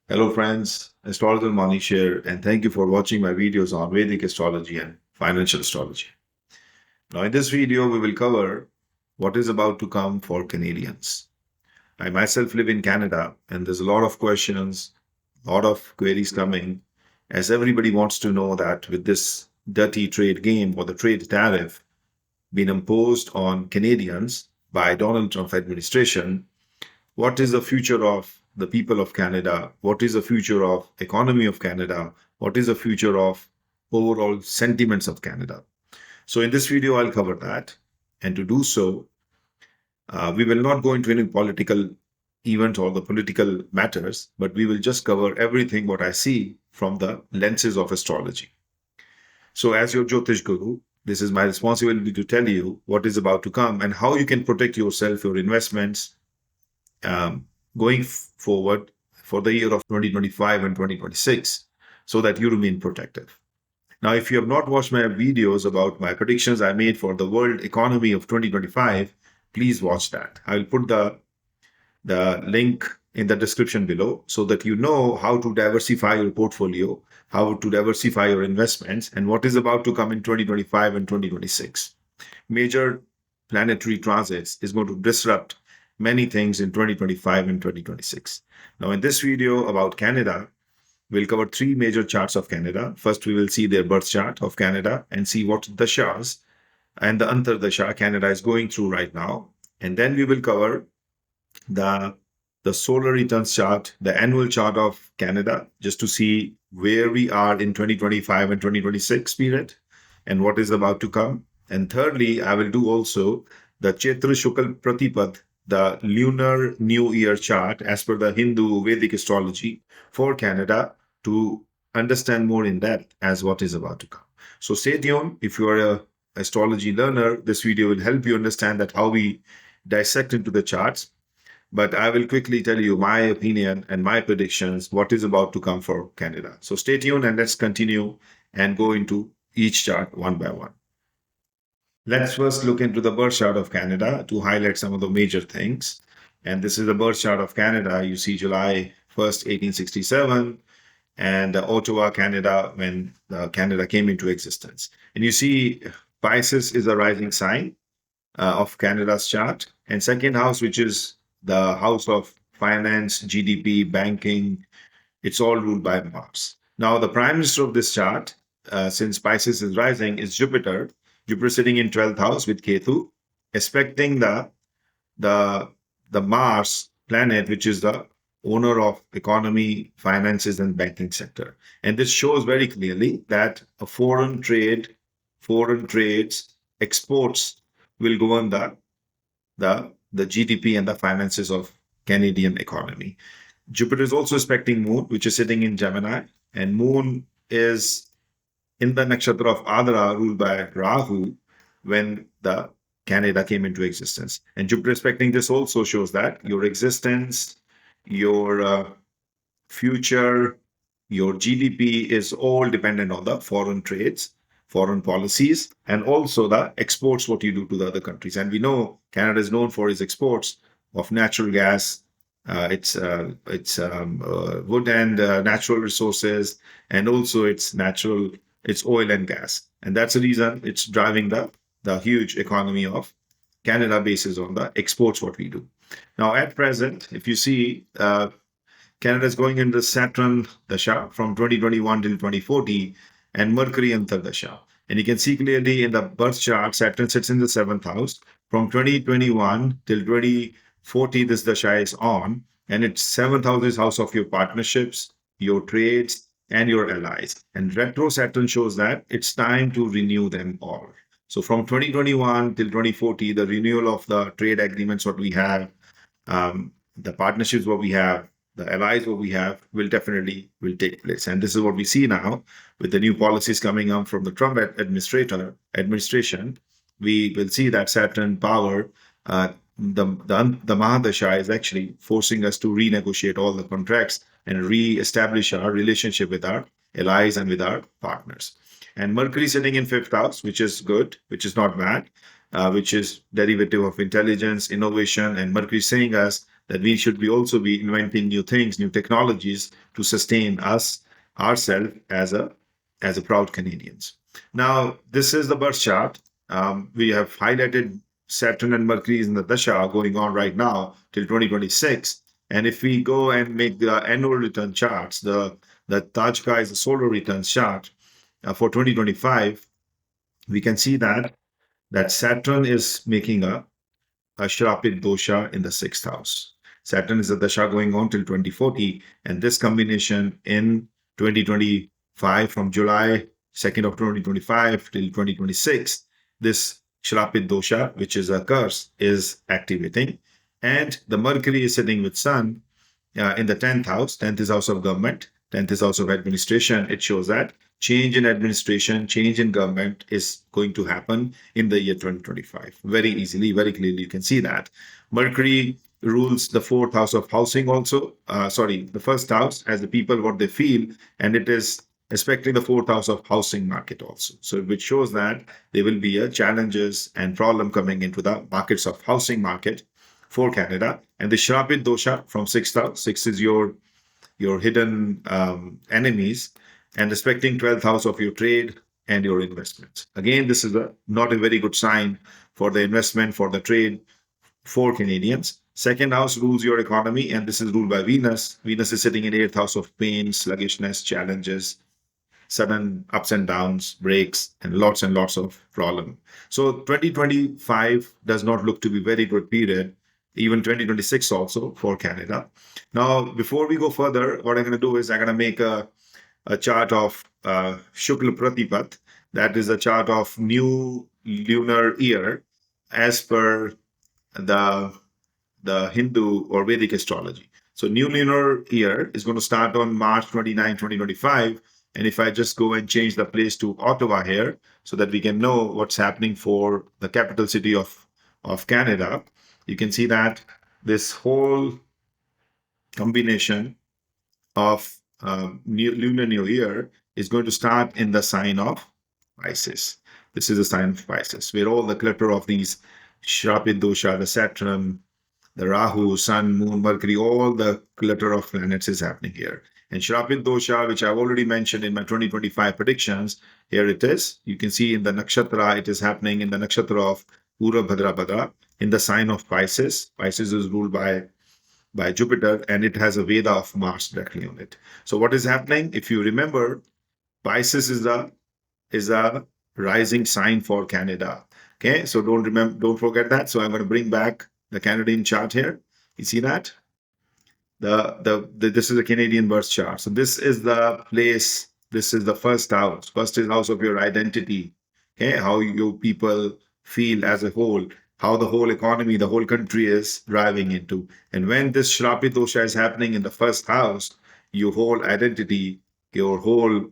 Hello friends, Astrologer Mohnish here, and thank you for watching my videos on Vedic astrology and financial astrology. Now in this video, we will cover what is about to come for Canadians. I myself live in Canada and there's a lot of questions, a lot of queries coming as everybody wants to know that with this dirty trade game or the trade tariff being imposed on Canadians by Donald Trump administration, what is the future of the people of Canada? What is the future of economy of Canada? What is the future of overall sentiments of Canada? So in this video, I'll cover that. And to do so, we will not go into any political event or the political matters, but we will just cover everything what I see from the lenses of astrology. So as your Jyotish Guru, this is my responsibility to tell you what is about to come and how you can protect yourself, your investments, going forward for the year of 2025 and 2026 so that you remain protected. Now, if you have not watched my videos about my predictions I made for the world economy of 2025, please watch that. I will put the link in the description below so that you know how to diversify your portfolio, how to diversify your investments, and what is about to come in 2025 and 2026. Major planetary transits is going to disrupt many things in 2025 and 2026. Now, in this video about Canada, we'll cover three major charts of Canada. First, we will see their birth chart of Canada and see what dashas and the antardasha Canada is going through right now. And then we will cover the solar returns chart, the annual chart of Canada, just to see where we are in 2025 and 2026 period and what is about to come. And thirdly, I will do also the Chaitra Shukal Pratipad, the lunar new year chart as per the Hindu Vedic astrology for Canada to understand more in depth as what is about to come. So stay tuned. If you are a astrology learner, this video will help you understand that how we dissect into the charts. But I will quickly tell you my opinion and my predictions, what is about to come for Canada. So stay tuned and let's continue and go into each chart one by one. Let's first look into the birth chart of Canada to highlight some of the major things. And this is the birth chart of Canada. You see July 1st, 1867, and Ottawa, Canada, when Canada came into existence. And you see Pisces is a rising sign of Canada's chart. And second house, which is the house of finance, GDP, banking, it's all ruled by Mars. Now, the prime minister of this chart, since Pisces is rising, is Jupiter. Jupiter sitting in 12th house with Ketu, expecting the Mars planet, which is the owner of economy, finances, and banking sector. And this shows very clearly that a foreign trades, exports will govern the GDP and the finances of Canadian economy. Jupiter is also expecting Moon, which is sitting in Gemini, and Moon is in the nakshatra of Adra, ruled by Rahu, when the Canada came into existence. And Jupiter expecting this also shows that your existence, your future, your GDP is all dependent on the foreign trades, foreign policies, and also the exports, what you do to the other countries. And we know Canada is known for its exports of natural gas, its wood and natural resources, and also its oil and gas. And that's the reason it's driving the huge economy of Canada basis on the exports, what we do. Now, at present, if you see, Canada is going into Saturn Dasha from 2021 till 2040 and Mercury Antardasha. And you can see clearly in the birth chart, Saturn sits in the 7th house. From 2021 till 2040, this Dasha is on. And its 7th house is house of your partnerships, your trades, and your allies. And retro Saturn shows that it's time to renew them all. So from 2021 till 2040, the renewal of the trade agreements, what we have, the partnerships, what we have, the allies, what we have, will take place. And this is what we see now with the new policies coming up from the Trump administration. We will see that Saturn power, the Mahadasha is actually forcing us to renegotiate all the contracts and re-establish our relationship with our allies and with our partners. And Mercury sitting in 5th house, which is good, which is not bad, which is derivative of intelligence, innovation, and Mercury saying us that we should be also be inventing new things, new technologies to sustain ourselves as a proud Canadians. Now, this is the birth chart. We have highlighted Saturn and Mercury in the Dasha going on right now till 2026. And if we go and make the annual return charts, the Tajka is the solar returns chart for 2025, we can see that Saturn is making a Shrapit dosha in the sixth house. Saturn is a dasha going on till 2040, and this combination in 2025 from July 2nd of 2025 till 2026, this Shrapit dosha, which is a curse, is activating. And the Mercury is sitting with Sun in the 10th house. 10th is house of government, 10th is house of administration. It shows that change in administration, change in government is going to happen in the year 2025. Very easily, very clearly, you can see that. Mercury rules the fourth house of housing also. The first house as the people, what they feel, and it is expecting the fourth house of housing market also. So which shows that there will be challenges and problem coming into the markets of housing market for Canada. And the Shrapit dosha from sixth house, six is your hidden enemies, and respecting 12th house of your trade and your investments. Again, this is not a very good sign for the investment, for the trade, for Canadians. Second house rules your economy, and this is ruled by Venus. Venus is sitting in 8th house of pain, sluggishness, challenges, sudden ups and downs, breaks, and lots of problem. So 2025 does not look to be very good period, even 2026 also for Canada. Now, before we go further, what I'm going to do is I'm going to make a chart of Shukla Pratipat. That is a chart of new lunar year as per the Hindu or Vedic astrology. So new lunar year is going to start on March 29, 2025. And if I just go and change the place to Ottawa here so that we can know what's happening for the capital city of Canada, you can see that this whole combination of lunar new year is going to start in the sign of Pisces. This is the sign of Pisces, where all the clutter of these Shrapit dosha, the Saturn, the Rahu, Sun, Moon, Mercury, all the clutter of planets is happening here. And Shrapit dosha, which I've already mentioned in my 2025 predictions, here it is. You can see in the nakshatra, it is happening in the nakshatra of Pura Bhadra in the sign of Pisces. Pisces is ruled by Jupiter, and it has a Veda of Mars directly on it. So what is happening? If you remember, Pisces is a rising sign for Canada. Okay, so don't forget that. So I'm going to bring back the Canadian chart here. You see that? This is a Canadian birth chart. So this is the place. This is the first house. First is house of your identity. Okay, how you people feel as a whole, how the whole economy, the whole country is driving into. And when this Shrapit dosha is happening in the first house, your whole identity, your whole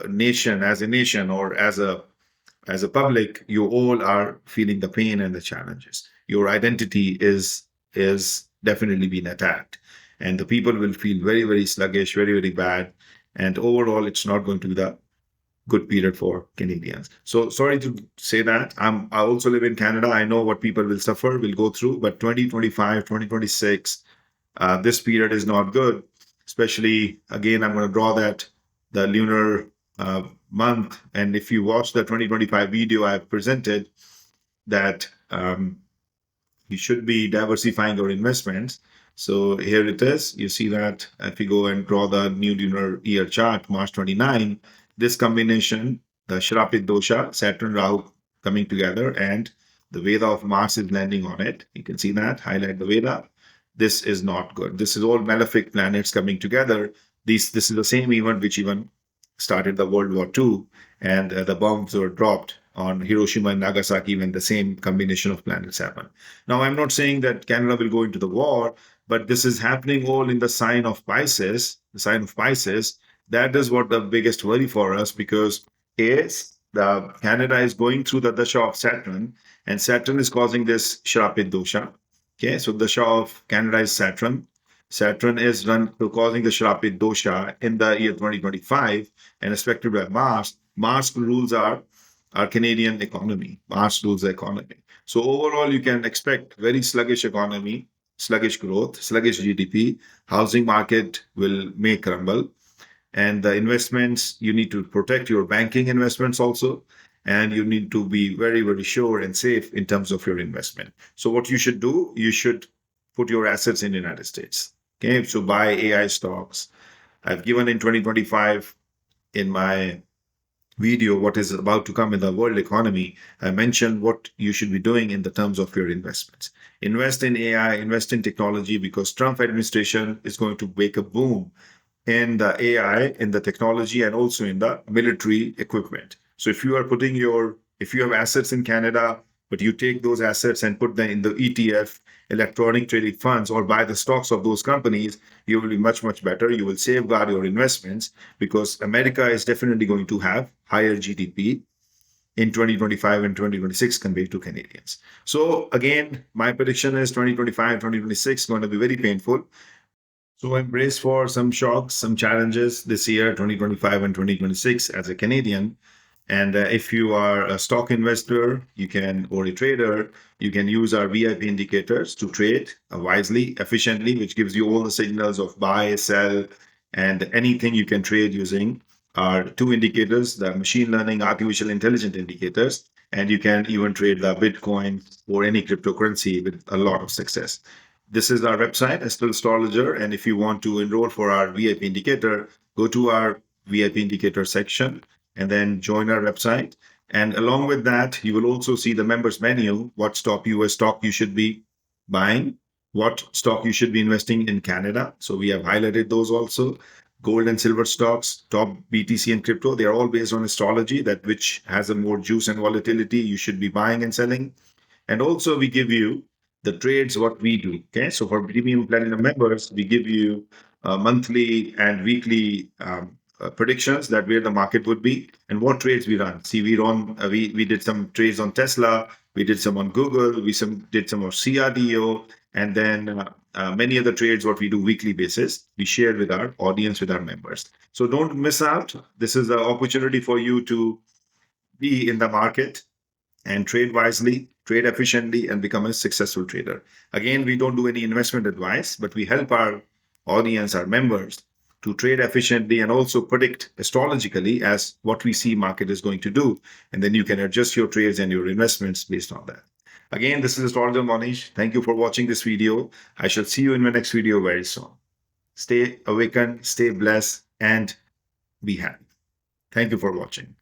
nation, as a nation or as a public, you all are feeling the pain and the challenges. Your identity is definitely being attacked, and the people will feel very, very sluggish, very, very bad. And overall, it's not going to be the good period for Canadians. So sorry to say that. I also live in Canada. I know what people will suffer, will go through, but 2025, 2026, this period is not good. Especially, again, I'm going to draw that the lunar month. And if you watch the 2025 video I've presented, that you should be diversifying your investments. So here it is. You see that if you go and draw the new lunar year chart, March 29, this combination, the Shrapit dosha, Saturn, Rahu coming together, and the Veda of Mars is landing on it. You can see that, highlight the Veda. This is not good. This is all malefic planets coming together. This is the same event which even started the World War II, and the bombs were dropped on Hiroshima and Nagasaki when the same combination of planets happened. Now, I'm not saying that Canada will go into the war, but this is happening all in the sign of Pisces. The sign of Pisces, that is what the biggest worry for us, because the Canada is going through the dasha of Saturn, and Saturn is causing this Shrapit dosha. Okay, so the dasha of Canada is Saturn. Saturn is causing the Shrapit dosha in the year 2025, and expected by Mars. Mars rules our Canadian economy. Mars rules the economy. So overall, you can expect very sluggish economy sluggish growth, sluggish GDP, housing market may crumble. And the investments, you need to protect your banking investments also. And you need to be very, very sure and safe in terms of your investment. So what you should do, you should put your assets in the United States. Okay, so buy AI stocks. I've given in 2025 in my video what is about to come in the world economy. I mentioned what you should be doing in the terms of your investments. Invest in AI, invest in technology, because Trump administration is going to make a boom in the AI, in the technology, and also in the military equipment. So if you have assets in Canada, but you take those assets and put them in the ETF, electronic trading funds, or buy the stocks of those companies, you will be much, much better. You will safeguard your investments, because America is definitely going to have higher GDP in 2025 and 2026 compared to Canadians. So again, my prediction is 2025, 2026 going to be very painful. So I'm braced for some shocks, some challenges this year, 2025 and 2026 as a Canadian. And if you are a stock investor, or a trader, you can use our VIP indicators to trade wisely, efficiently, which gives you all the signals of buy, sell, and anything you can trade using our two indicators, the machine learning, artificial intelligence indicators. And you can even trade the Bitcoin or any cryptocurrency with a lot of success. This is our website, Astrologer. And if you want to enroll for our VIP indicator, go to our VIP indicator section and then join our website. And along with that, you will also see the members menu, what US stock you should be buying, what stock you should be investing in Canada. So we have highlighted those also. Gold and silver stocks, top BTC and crypto, they are all based on astrology, that which has a more juice and volatility you should be buying and selling. And also we give you the trades, what we do. Okay, so for premium platinum members, we give you monthly and weekly predictions that where the market would be and what trades we run. See, we did some trades on Tesla, we did some on Google, did some on CRDO, and then many other trades what we do weekly basis. We share with our audience, with our members. So don't miss out. This is an opportunity for you to be in the market and trade wisely, trade efficiently, and become a successful trader. Again, we don't do any investment advice, but we help our audience, our members, to trade efficiently and also predict astrologically as what we see market is going to do. And then you can adjust your trades and your investments based on that. Again, this is Astrologer Mohnish. Thank you for watching this video. I shall see you in my next video very soon. Stay awakened, stay blessed, and be happy. Thank you for watching.